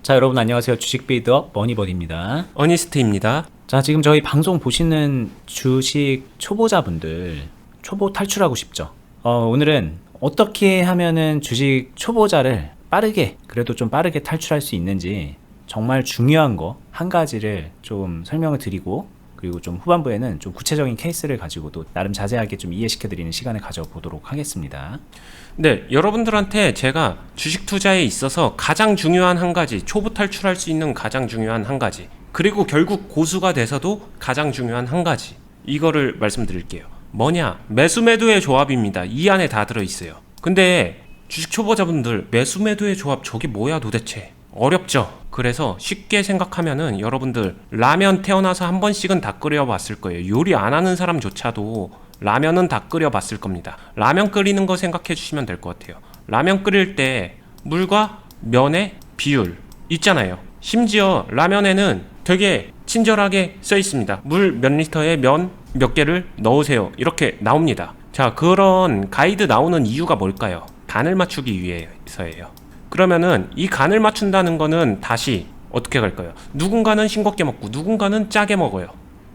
자, 여러분 안녕하세요. 주식 빌드업 머니버디입니다. 어니스트입니다. 자, 지금 저희 방송 보시는 주식 초보자분들 초보 탈출하고 싶죠? 오늘은 어떻게 하면은 주식 초보자를 빠르게, 그래도 좀 빠르게 탈출할 수 있는지 정말 중요한 거 한 가지를 좀 설명을 드리고, 그리고 좀 후반부에는 좀 구체적인 케이스를 가지고도 나름 자세하게 좀 이해시켜드리는 시간을 가져보도록 하겠습니다. 네, 여러분들한테 제가 주식 투자에 있어서 가장 중요한 한 가지, 초보 탈출할 수 있는 가장 중요한 한 가지, 그리고 결국 고수가 돼서도 가장 중요한 한 가지, 이거를 말씀드릴게요. 뭐냐? 매수매도의 조합입니다. 이 안에 다 들어있어요. 근데 주식 초보자분들, 매수매도의 조합 저게 뭐야 도대체? 어렵죠? 그래서 쉽게 생각하면은 여러분들 라면 태어나서 한 번씩은 다 끓여봤을 거예요. 요리 안 하는 사람조차도 라면은 다 끓여봤을 겁니다. 라면 끓이는 거 생각해 주시면 될 것 같아요. 라면 끓일 때 물과 면의 비율 있잖아요. 심지어 라면에는 되게 친절하게 써 있습니다. 물 몇 리터에 면 몇 개를 넣으세요. 이렇게 나옵니다. 자, 그런 가이드 나오는 이유가 뭘까요? 간을 맞추기 위해서예요. 그러면은 이 간을 맞춘다는 거는 다시 어떻게 갈까요? 누군가는 싱겁게 먹고 누군가는 짜게 먹어요.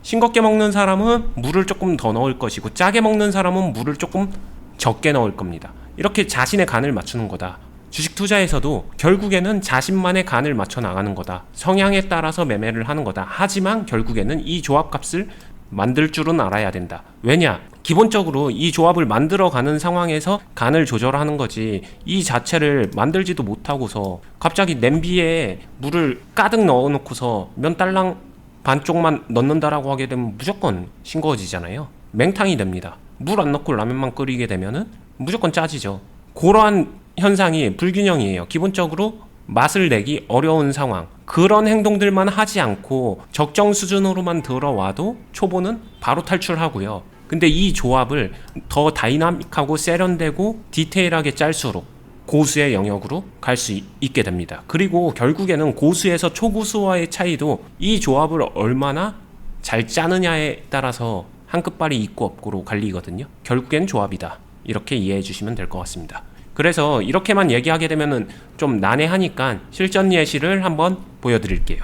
싱겁게 먹는 사람은 물을 조금 더 넣을 것이고 짜게 먹는 사람은 물을 조금 적게 넣을 겁니다. 이렇게 자신의 간을 맞추는 거다. 주식 투자에서도 결국에는 자신만의 간을 맞춰 나가는 거다. 성향에 따라서 매매를 하는 거다. 하지만 결국에는 이 조합값을 만들 줄은 알아야 된다. 왜냐? 기본적으로 이 조합을 만들어가는 상황에서 간을 조절하는 거지, 이 자체를 만들지도 못하고서 갑자기 냄비에 물을 가득 넣어놓고서 면 딸랑 반쪽만 넣는다라고 하게 되면 무조건 싱거워지잖아요. 맹탕이 됩니다. 물 안 넣고 라면만 끓이게 되면은 무조건 짜지죠. 그러한 현상이 불균형이에요. 기본적으로 맛을 내기 어려운 상황, 그런 행동들만 하지 않고 적정 수준으로만 들어와도 초보는 바로 탈출하고요. 근데 이 조합을 더 다이나믹하고 세련되고 디테일하게 짤수록 고수의 영역으로 갈 수 있게 됩니다. 그리고 결국에는 고수에서 초고수와의 차이도 이 조합을 얼마나 잘 짜느냐에 따라서 한 끝발이 있고 없고로 갈리거든요. 결국엔 조합이다. 이렇게 이해해 주시면 될 것 같습니다. 그래서 이렇게만 얘기하게 되면은 좀 난해하니까 실전 예시를 한번 보여드릴게요.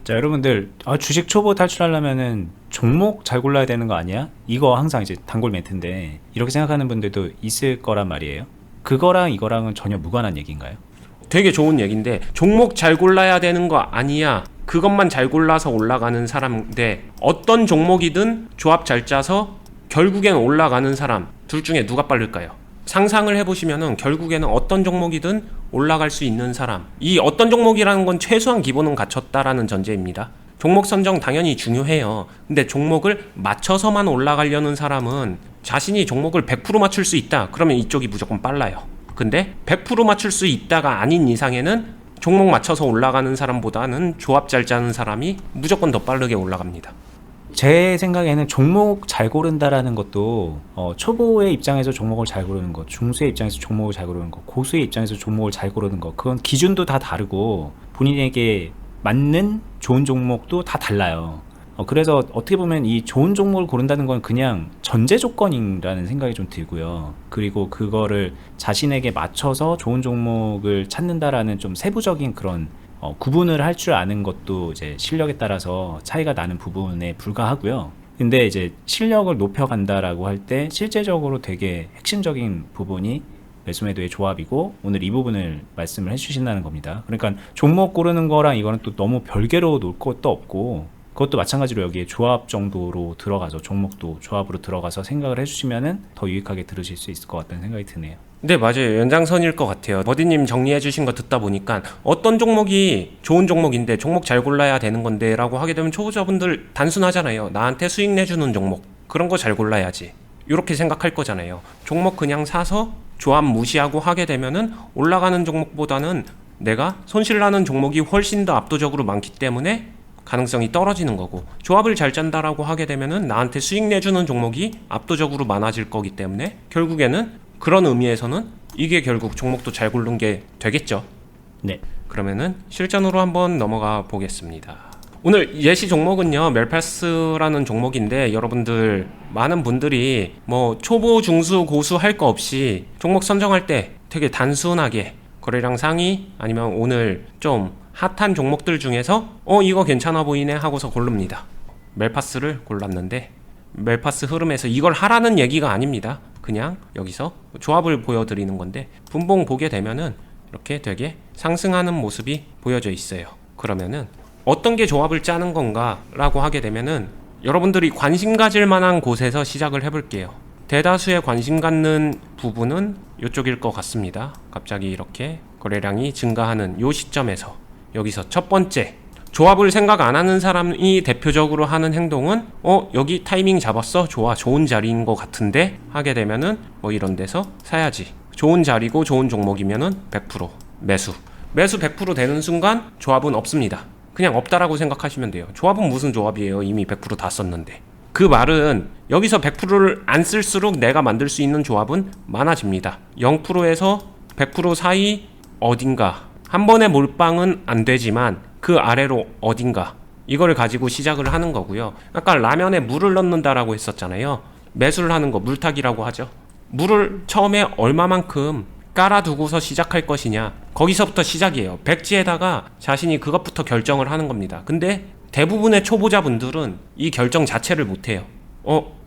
자, 여러분들, 주식 초보 탈출하려면은 종목 잘 골라야 되는 거 아니야? 이거 항상 이제 단골 멘트인데, 이렇게 생각하는 분들도 있을 거란 말이에요. 그거랑 이거랑은 전혀 무관한 얘기인가요? 되게 좋은 얘기인데, 종목 잘 골라야 되는 거 아니야, 그것만 잘 골라서 올라가는 사람인데, 어떤 종목이든 조합 잘 짜서 결국엔 올라가는 사람, 둘 중에 누가 빠를까요? 상상을 해보시면은 결국에는 어떤 종목이든 올라갈 수 있는 사람, 이 어떤 종목이라는 건 최소한 기본은 갖췄다라는 전제입니다. 종목 선정 당연히 중요해요. 근데 종목을 맞춰서만 올라가려는 사람은 자신이 종목을 100% 맞출 수 있다, 그러면 이쪽이 무조건 빨라요. 근데 100% 맞출 수 있다가 아닌 이상에는 종목 맞춰서 올라가는 사람보다는 조합 잘 짜는 사람이 무조건 더 빠르게 올라갑니다. 제 생각에는 종목 잘 고른다라는 것도 초보의 입장에서 종목을 잘 고르는 것, 중수의 입장에서 종목을 잘 고르는 것, 고수의 입장에서 종목을 잘 고르는 것, 그건 기준도 다 다르고 본인에게 맞는 좋은 종목도 다 달라요. 그래서 어떻게 보면 이 좋은 종목을 고른다는 건 그냥 전제 조건이라는 생각이 좀 들고요. 그리고 그거를 자신에게 맞춰서 좋은 종목을 찾는다라는 좀 세부적인 그런 구분을 할 줄 아는 것도 이제 실력에 따라서 차이가 나는 부분에 불과하고요. 근데 이제 실력을 높여간다라고 할 때 실제적으로 되게 핵심적인 부분이 매수매도의 조합이고, 오늘 이 부분을 말씀을 해주신다는 겁니다. 그러니까 종목 고르는 거랑 이거는 또 너무 별개로 놓을 것도 없고, 그것도 마찬가지로 여기에 조합 정도로 들어가서, 종목도 조합으로 들어가서 생각을 해주시면은 더 유익하게 들으실 수 있을 것 같다는 생각이 드네요. 네, 맞아요. 연장선일 것 같아요. 버디님 정리해 주신 거 듣다 보니까 어떤 종목이 좋은 종목인데 종목 잘 골라야 되는 건데 라고 하게 되면 초보자분들 단순하잖아요. 나한테 수익 내주는 종목, 그런 거 잘 골라야지, 이렇게 생각할 거잖아요. 종목 그냥 사서 조합 무시하고 하게 되면은 올라가는 종목보다는 내가 손실나는 종목이 훨씬 더 압도적으로 많기 때문에 가능성이 떨어지는 거고, 조합을 잘 짠다라고 하게 되면은 나한테 수익 내주는 종목이 압도적으로 많아질 거기 때문에 결국에는 그런 의미에서는 이게 결국 종목도 잘 고른 게 되겠죠. 네. 그러면은 실전으로 한번 넘어가 보겠습니다. 오늘 예시 종목은요, 멜파스라는 종목인데, 여러분들 많은 분들이 뭐 초보, 중수, 고수 할 거 없이 종목 선정할 때 되게 단순하게 거래량 상위 아니면 오늘 좀 핫한 종목들 중에서 이거 괜찮아 보이네 하고서 고릅니다. 멜파스를 골랐는데 멜파스 흐름에서 이걸 하라는 얘기가 아닙니다. 그냥 여기서 조합을 보여드리는 건데 분봉 보게 되면은 이렇게 되게 상승하는 모습이 보여져 있어요. 그러면은 어떤 게 조합을 짜는 건가 라고 하게 되면은 여러분들이 관심 가질 만한 곳에서 시작을 해볼게요. 대다수의 관심 갖는 부분은 이쪽일 것 같습니다. 갑자기 이렇게 거래량이 증가하는 이 시점에서 여기서 첫 번째 조합을 생각 안 하는 사람이 대표적으로 하는 행동은 여기 타이밍 잡았어? 좋아, 좋은 자리인 것 같은데 하게 되면은 뭐 이런 데서 사야지. 좋은 자리고 좋은 종목이면은 100% 매수 100% 되는 순간 조합은 없습니다. 그냥 없다라고 생각하시면 돼요. 조합은 무슨 조합이에요? 이미 100%다 썼는데. 그 말은 여기서 100%를 안 쓸수록 내가 만들 수 있는 조합은 많아집니다. 0%에서 100% 사이 어딘가 한 번에 몰빵은 안 되지만 그 아래로 어딘가 이걸 가지고 시작을 하는 거고요. 아까 라면에 물을 넣는다라고 했었잖아요. 매수를 하는 거 물타기라고 하죠. 물을 처음에 얼마만큼 깔아두고서 시작할 것이냐, 거기서부터 시작이에요. 백지에다가 자신이 그것부터 결정을 하는 겁니다. 근데 대부분의 초보자분들은 이 결정 자체를 못해요.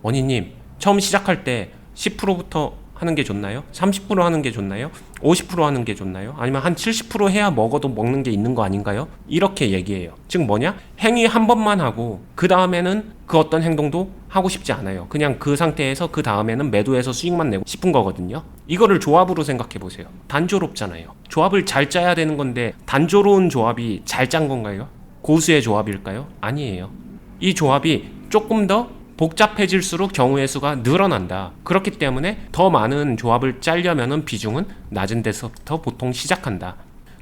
원희님 처음 시작할 때 10%부터 하는 게 좋나요? 30% 하는 게 좋나요? 50% 하는 게 좋나요? 아니면 한 70% 해야 먹어도 먹는 게 있는 거 아닌가요? 이렇게 얘기해요. 즉 뭐냐? 행위 한 번만 하고 그 다음에는 그 어떤 행동도 하고 싶지 않아요. 그냥 그 상태에서 그 다음에는 매도해서 수익만 내고 싶은 거거든요. 이거를 조합으로 생각해 보세요. 단조롭잖아요. 조합을 잘 짜야 되는 건데 단조로운 조합이 잘 짠 건가요? 고수의 조합일까요? 아니에요. 이 조합이 조금 더 복잡해질수록 경우의 수가 늘어난다. 그렇기 때문에 더 많은 조합을 짜려면은 비중은 낮은 데서부터 보통 시작한다.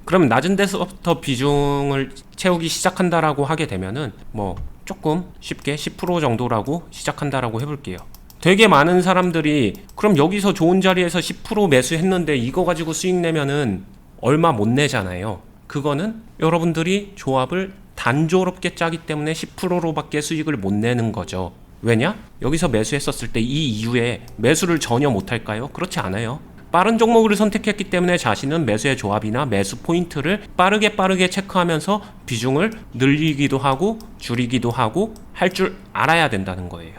그러면 낮은 데서부터 비중을 채우기 시작한다라고 하게 되면은 뭐 조금 쉽게 10% 정도라고 시작한다라고 해볼게요. 되게 많은 사람들이 그럼 여기서 좋은 자리에서 10% 매수했는데 이거 가지고 수익 내면은 얼마 못 내잖아요. 그거는 여러분들이 조합을 단조롭게 짜기 때문에 10%로밖에 수익을 못 내는 거죠. 왜냐? 여기서 매수했었을 때 이 이후에 매수를 전혀 못할까요? 그렇지 않아요. 빠른 종목을 선택했기 때문에 자신은 매수의 조합이나 매수 포인트를 빠르게 체크하면서 비중을 늘리기도 하고 줄이기도 하고 할 줄 알아야 된다는 거예요.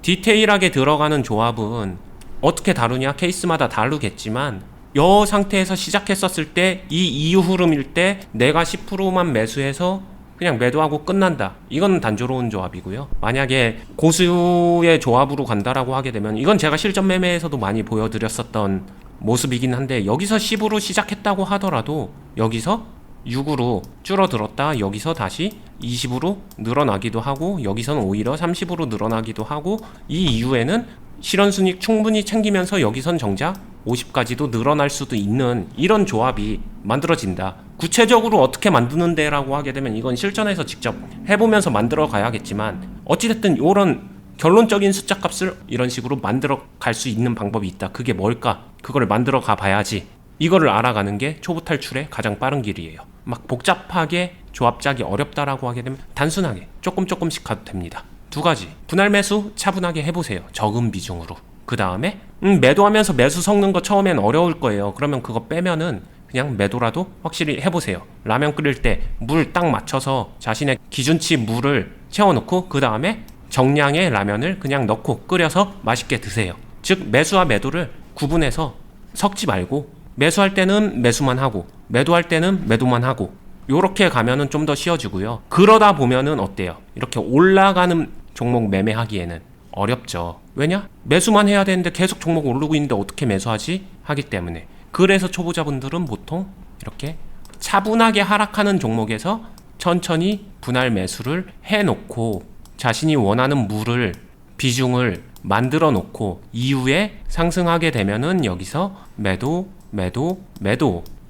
디테일하게 들어가는 조합은 어떻게 다루냐 케이스마다 다르겠지만 이 상태에서 시작했었을 때 이 이후 흐름일 때 내가 10%만 매수해서 그냥 매도하고 끝난다. 이건 단조로운 조합이고요. 만약에 고수의 조합으로 간다라고 하게 되면 이건 제가 실전 매매에서도 많이 보여드렸었던 모습이긴 한데 여기서 10으로 시작했다고 하더라도 여기서 6으로 줄어들었다 여기서 다시 20으로 늘어나기도 하고 여기서는 오히려 30으로 늘어나기도 하고 이 이후에는 실현순익 충분히 챙기면서 여기선 정작 50까지도 늘어날 수도 있는 이런 조합이 만들어진다. 구체적으로 어떻게 만드는데 라고 하게 되면 이건 실전에서 직접 해보면서 만들어 가야겠지만 어찌됐든 이런 결론적인 숫자 값을 이런 식으로 만들어 갈 수 있는 방법이 있다. 그게 뭘까? 그거를 만들어 가 봐야지. 이거를 알아가는 게 초보 탈출의 가장 빠른 길이에요. 막 복잡하게 조합 짜기 어렵다라고 하게 되면 단순하게 조금씩 가도 됩니다. 두 가지. 분할 매수 차분하게 해보세요. 적은 비중으로. 그 다음에 매도하면서 매수 섞는 거 처음엔 어려울 거예요. 그러면 그거 빼면은 그냥 매도라도 확실히 해보세요. 라면 끓일 때 물 딱 맞춰서 자신의 기준치 물을 채워놓고 그 다음에 정량의 라면을 그냥 넣고 끓여서 맛있게 드세요. 즉 매수와 매도를 구분해서 섞지 말고 매수할 때는 매수만 하고 매도할 때는 매도만 하고 요렇게 가면은 좀 더 쉬워지고요. 그러다 보면은 어때요? 이렇게 올라가는 종목 매매하기에는 어렵죠. 왜냐? 매수만 해야 되는데 계속 종목 오르고 있는데 어떻게 매수하지? 하기 때문에. 그래서 초보자분들은 보통 이렇게 차분하게 하락하는 종목에서 천천히 분할 매수를 해놓고 자신이 원하는 물을 비중을 만들어 놓고 이후에 상승하게 되면은 여기서 매도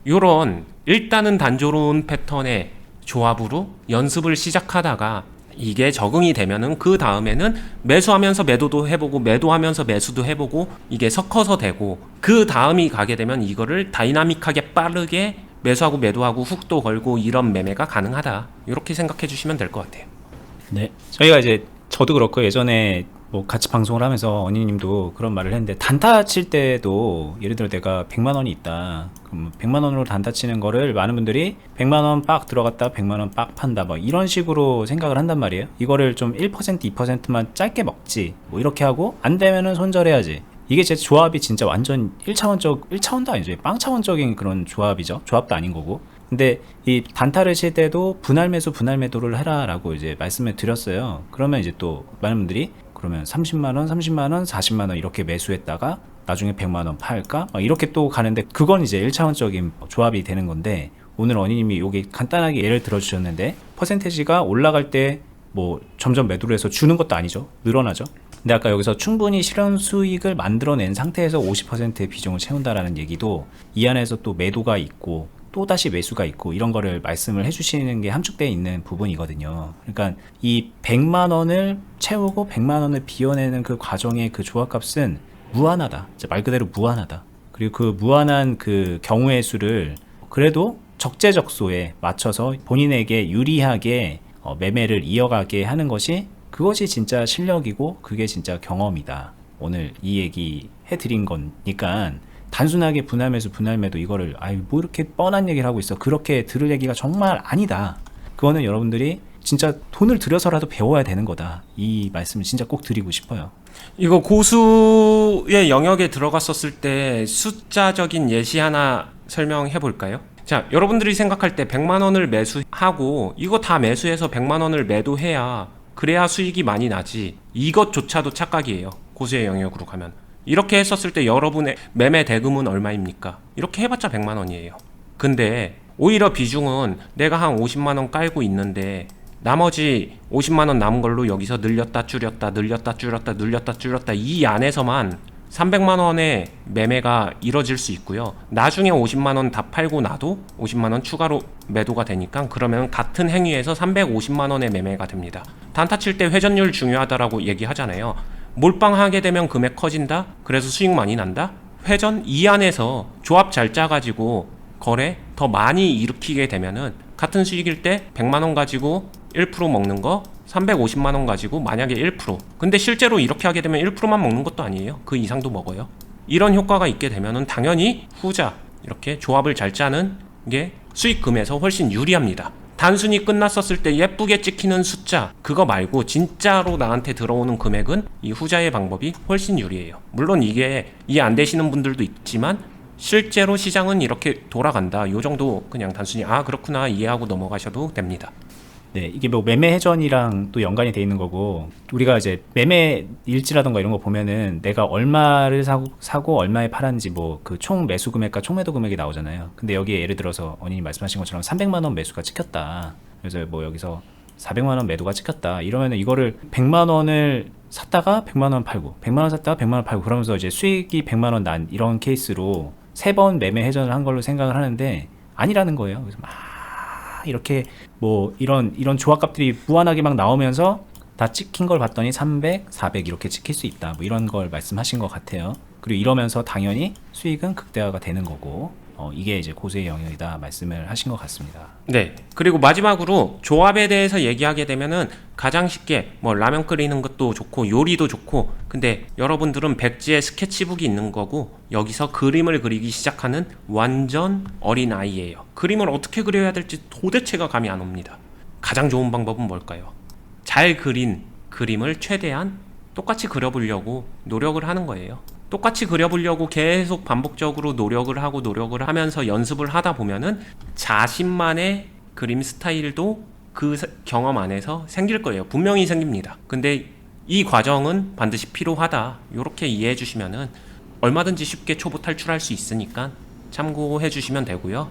요런 일단은 단조로운 패턴의 조합으로 연습을 시작하다가 이게 적응이 되면은 그 다음에는 매수하면서 매도도 해보고 매도하면서 매수도 해보고 이게 섞어서 되고 그 다음이 가게 되면 이거를 다이나믹하게 빠르게 매수하고 매도하고 훅도 걸고 이런 매매가 가능하다. 이렇게 생각해 주시면 될 것 같아요. 네. 저희가 이제 저도 그렇고 예전에 뭐 같이 방송을 하면서 언니님도 그런 말을 했는데, 단타 칠 때도 예를 들어 내가 100만 원이 있다. 그럼 100만 원으로 단타 치는 거를 많은 분들이 100만 원 빡 들어갔다 100만 원 빡 판다 막 이런 식으로 생각을 한단 말이에요. 이거를 좀 1% 2%만 짧게 먹지 뭐 이렇게 하고, 안 되면은 손절해야지. 이게 제 조합이 진짜 완전 1차원도 아니죠. 빵차원적인 그런 조합이죠. 조합도 아닌 거고. 근데 이 단타를 칠 때도 분할 매도를 해라라고 이제 말씀을 드렸어요. 그러면 이제 또 많은 분들이 그러면 30만원, 30만원, 40만원 이렇게 매수했다가 나중에 100만원 팔까? 이렇게 또 가는데, 그건 이제 1차원적인 조합이 되는 건데, 오늘 언니님이 여기 간단하게 예를 들어 주셨는데, 퍼센테이지가 올라갈 때 뭐 점점 매도를 해서 주는 것도 아니죠. 늘어나죠. 근데 아까 여기서 충분히 실현 수익을 만들어낸 상태에서 50%의 비중을 채운다라는 얘기도, 이 안에서 또 매도가 있고 또다시 매수가 있고 이런 거를 말씀을 해주시는 게 함축되어 있는 부분이거든요. 그러니까 이 100만 원을 채우고 100만 원을 비워내는 그 과정의 그 조합값은 무한하다. 말 그대로 무한하다. 그리고 그 무한한 그 경우의 수를 그래도 적재적소에 맞춰서 본인에게 유리하게 매매를 이어가게 하는 것이, 그것이 진짜 실력이고 그게 진짜 경험이다. 오늘 이 얘기 해드린 거니까, 단순하게 분할 매도 이거를 뭐 이렇게 뻔한 얘기를 하고 있어, 그렇게 들을 얘기가 정말 아니다. 그거는 여러분들이 진짜 돈을 들여서라도 배워야 되는 거다. 이 말씀을 진짜 꼭 드리고 싶어요. 이거 고수의 영역에 들어갔었을 때 숫자적인 예시 하나 설명해 볼까요? 자, 여러분들이 생각할 때 100만 원을 매수하고 이거 다 매수해서 100만 원을 매도해야, 그래야 수익이 많이 나지, 이것조차도 착각이에요. 고수의 영역으로 가면. 이렇게 했었을 때 여러분의 매매 대금은 얼마입니까? 이렇게 해봤자 100만 원이에요. 근데 오히려 비중은 내가 한 50만 원 깔고 있는데 나머지 50만 원 남은 걸로 여기서 늘렸다 줄였다 이 안에서만 300만 원의 매매가 이뤄질 수 있고요. 나중에 50만 원 다 팔고 나도 50만 원 추가로 매도가 되니까, 그러면 같은 행위에서 350만 원의 매매가 됩니다. 단타 칠 때 회전율 중요하다라고 얘기하잖아요. 몰빵하게 되면 금액 커진다? 그래서 수익 많이 난다? 회전 이 안에서 조합 잘 짜가지고 거래 더 많이 일으키게 되면은, 같은 수익일 때 100만 원 가지고 1% 먹는 거 350만 원 가지고 만약에 1%, 근데 실제로 이렇게 하게 되면 1%만 먹는 것도 아니에요. 그 이상도 먹어요. 이런 효과가 있게 되면은 당연히 후자, 이렇게 조합을 잘 짜는 게 수익금에서 훨씬 유리합니다. 단순히 끝났었을 때 예쁘게 찍히는 숫자, 그거 말고 진짜로 나한테 들어오는 금액은 이 후자의 방법이 훨씬 유리해요. 물론 이게 이해 안 되시는 분들도 있지만, 실제로 시장은 이렇게 돌아간다, 요 정도 그냥 단순히 그렇구나 이해하고 넘어가셔도 됩니다. 네, 이게 뭐 매매 회전이랑 또 연관이 돼 있는 거고, 우리가 이제 매매 일지라던가 이런 거 보면은 내가 얼마를 사고 얼마에 팔았는지 뭐 그 총 매수 금액과 총 매도 금액이 나오잖아요. 근데 여기에 예를 들어서 언니님 말씀하신 것처럼 300만 원 매수가 찍혔다. 그래서 뭐 여기서 400만 원 매도가 찍혔다. 이러면은 이거를 100만 원을 샀다가 100만 원 팔고, 100만 원 샀다가 100만 원 팔고, 그러면서 이제 수익이 100만 원 난 이런 케이스로 3번 매매 회전을 한 걸로 생각을 하는데, 아니라는 거예요. 그래서 막 이렇게 뭐 이런 조합값들이 무한하게 막 나오면서 다 찍힌 걸 봤더니 300, 400 이렇게 찍힐 수 있다. 뭐 이런 걸 말씀하신 것 같아요. 그리고 이러면서 당연히 수익은 극대화가 되는 거고, 이게 이제 고수의 영역이다 말씀을 하신 것 같습니다. 네. 그리고 마지막으로 조합에 대해서 얘기하게 되면은, 가장 쉽게 뭐 라면 끓이는 것도 좋고 요리도 좋고, 근데 여러분들은 백지에 스케치북이 있는 거고 여기서 그림을 그리기 시작하는 완전 어린 아이예요. 그림을 어떻게 그려야 될지 도대체가 감이 안 옵니다. 가장 좋은 방법은 뭘까요? 잘 그린 그림을 최대한 똑같이 그려보려고 노력을 하는 거예요. 똑같이 그려보려고 계속 반복적으로 노력을 하면서 연습을 하다 보면은 자신만의 그림 스타일도 그 경험 안에서 생길 거예요. 분명히 생깁니다. 근데 이 과정은 반드시 필요하다, 이렇게 이해해 주시면은 얼마든지 쉽게 초보 탈출할 수 있으니까 참고해 주시면 되고요.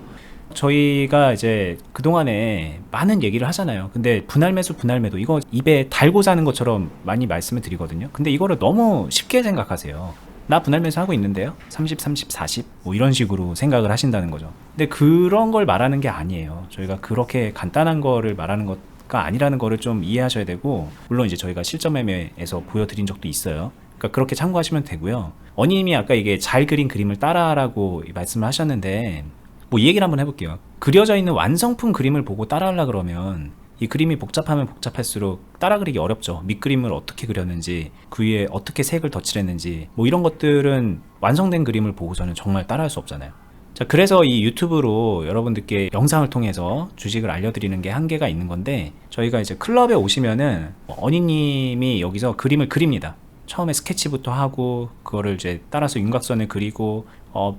저희가 이제 그동안에 많은 얘기를 하잖아요. 근데 분할 매도 이거 입에 달고 자는 것처럼 많이 말씀을 드리거든요. 근데 이거를 너무 쉽게 생각하세요. 나 분할 매수 하고 있는데요, 30, 30, 40 뭐 이런 식으로 생각을 하신다는 거죠. 근데 그런 걸 말하는 게 아니에요. 저희가 그렇게 간단한 거를 말하는 것가 아니라는 거를 좀 이해하셔야 되고, 물론 이제 저희가 실전 매매에서 보여드린 적도 있어요. 그러니까 그렇게 참고하시면 되고요. 언니님이 아까 이게 잘 그린 그림을 따라하라고 말씀을 하셨는데, 뭐 이 얘기를 한번 해볼게요. 그려져 있는 완성품 그림을 보고 따라하려 그러면 이 그림이 복잡하면 복잡할수록 따라 그리기 어렵죠. 밑그림을 어떻게 그렸는지, 그 위에 어떻게 색을 덧칠했는지, 뭐 이런 것들은 완성된 그림을 보고서는 정말 따라할 수 없잖아요. 자, 그래서 이 유튜브로 여러분들께 영상을 통해서 주식을 알려드리는 게 한계가 있는 건데, 저희가 이제 클럽에 오시면은 어니님이 여기서 그림을 그립니다. 처음에 스케치부터 하고, 그거를 이제 따라서 윤곽선을 그리고,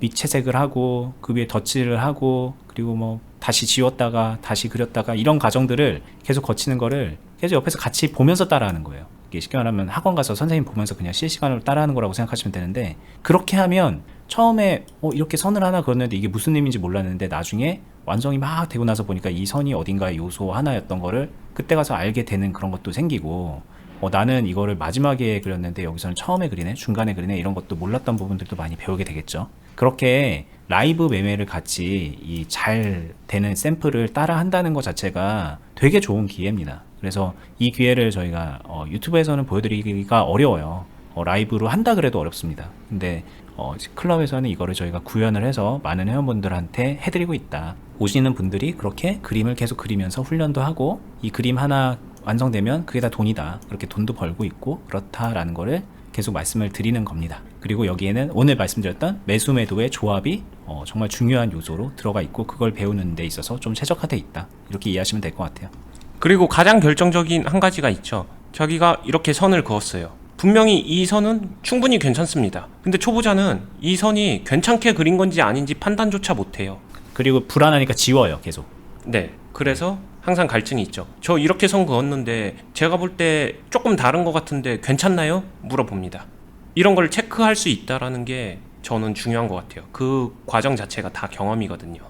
밑 채색을 하고, 그 위에 덧칠을 하고, 그리고 뭐 다시 지웠다가 다시 그렸다가 이런 과정들을 계속 거치는 거를 계속 옆에서 같이 보면서 따라하는 거예요. 이게 쉽게 말하면 학원 가서 선생님 보면서 그냥 실시간으로 따라하는 거라고 생각하시면 되는데, 그렇게 하면 처음에 이렇게 선을 하나 그었는데 이게 무슨 의미인지 몰랐는데 나중에 완성이 막 되고 나서 보니까 이 선이 어딘가의 요소 하나였던 거를 그때 가서 알게 되는 그런 것도 생기고, 나는 이거를 마지막에 그렸는데 여기서는 처음에 그리네, 중간에 그리네, 이런 것도 몰랐던 부분들도 많이 배우게 되겠죠. 그렇게 라이브 매매를 같이 이 잘 되는 샘플을 따라 한다는 것 자체가 되게 좋은 기회입니다. 그래서 이 기회를 저희가 유튜브에서는 보여드리기가 어려워요. 라이브로 한다 그래도 어렵습니다. 근데 클럽에서는 이거를 저희가 구현을 해서 많은 회원분들한테 해드리고 있다. 오시는 분들이 그렇게 그림을 계속 그리면서 훈련도 하고, 이 그림 하나 완성되면 그게 다 돈이다, 그렇게 돈도 벌고 있고 그렇다라는 거를 계속 말씀을 드리는 겁니다. 그리고 여기에는 오늘 말씀드렸던 매수 매도의 조합이 정말 중요한 요소로 들어가 있고, 그걸 배우는 데 있어서 좀 최적화되어 있다, 이렇게 이해하시면 될 것 같아요. 그리고 가장 결정적인 한 가지가 있죠. 자기가 이렇게 선을 그었어요. 분명히 이 선은 충분히 괜찮습니다. 근데 초보자는 이 선이 괜찮게 그린 건지 아닌지 판단조차 못해요. 그리고 불안하니까 지워요, 계속. 네, 그래서 항상 갈증이 있죠. 저 이렇게 선 그었는데 제가 볼 때 조금 다른 것 같은데 괜찮나요? 물어봅니다. 이런 걸 체크할 수 있다라는 게 저는 중요한 것 같아요. 그 과정 자체가 다 경험이거든요.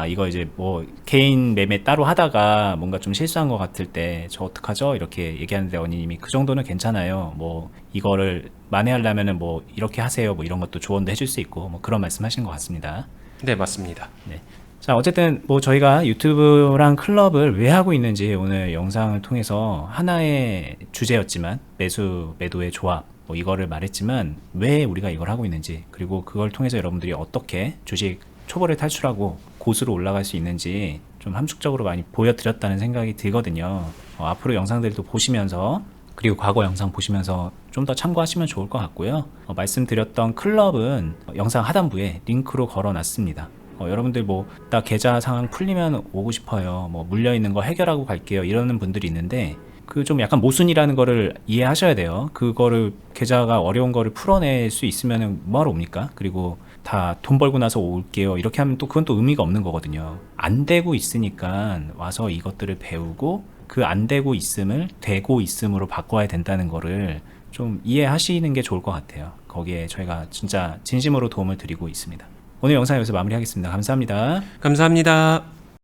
이거 이제 뭐 개인 매매 따로 하다가 뭔가 좀 실수한 것 같을 때 저 어떡하죠? 이렇게 얘기하는데 언니님이 그 정도는 괜찮아요, 뭐 이거를 만회하려면은 뭐 이렇게 하세요, 뭐 이런 것도 조언도 해줄 수 있고, 뭐 그런 말씀 하신 것 같습니다. 네, 맞습니다. 네. 자, 어쨌든 뭐 저희가 유튜브랑 클럽을 왜 하고 있는지 오늘 영상을 통해서 하나의 주제였지만, 매수 매도의 조합, 뭐 이거를 말했지만 왜 우리가 이걸 하고 있는지, 그리고 그걸 통해서 여러분들이 어떻게 주식 초보를 탈출하고 고수로 올라갈 수 있는지 좀 함축적으로 많이 보여드렸다는 생각이 들거든요. 앞으로 영상들도 보시면서, 그리고 과거 영상 보시면서 좀 더 참고하시면 좋을 것 같고요. 말씀드렸던 클럽은 영상 하단부에 링크로 걸어 놨습니다. 여러분들 뭐 나 계좌 상황 풀리면 오고 싶어요, 뭐 물려있는 거 해결하고 갈게요, 이러는 분들이 있는데, 그 좀 약간 모순이라는 거를 이해하셔야 돼요. 그거를 계좌가 어려운 거를 풀어낼 수 있으면 뭐하러 옵니까? 그리고 다 돈 벌고 나서 올게요, 이렇게 하면 또 그건 또 의미가 없는 거거든요. 안 되고 있으니까 와서 이것들을 배우고, 그 안 되고 있음을 되고 있음으로 바꿔야 된다는 거를 좀 이해하시는 게 좋을 것 같아요. 거기에 저희가 진짜 진심으로 도움을 드리고 있습니다. 오늘 영상 여기서 마무리하겠습니다. 감사합니다. 감사합니다.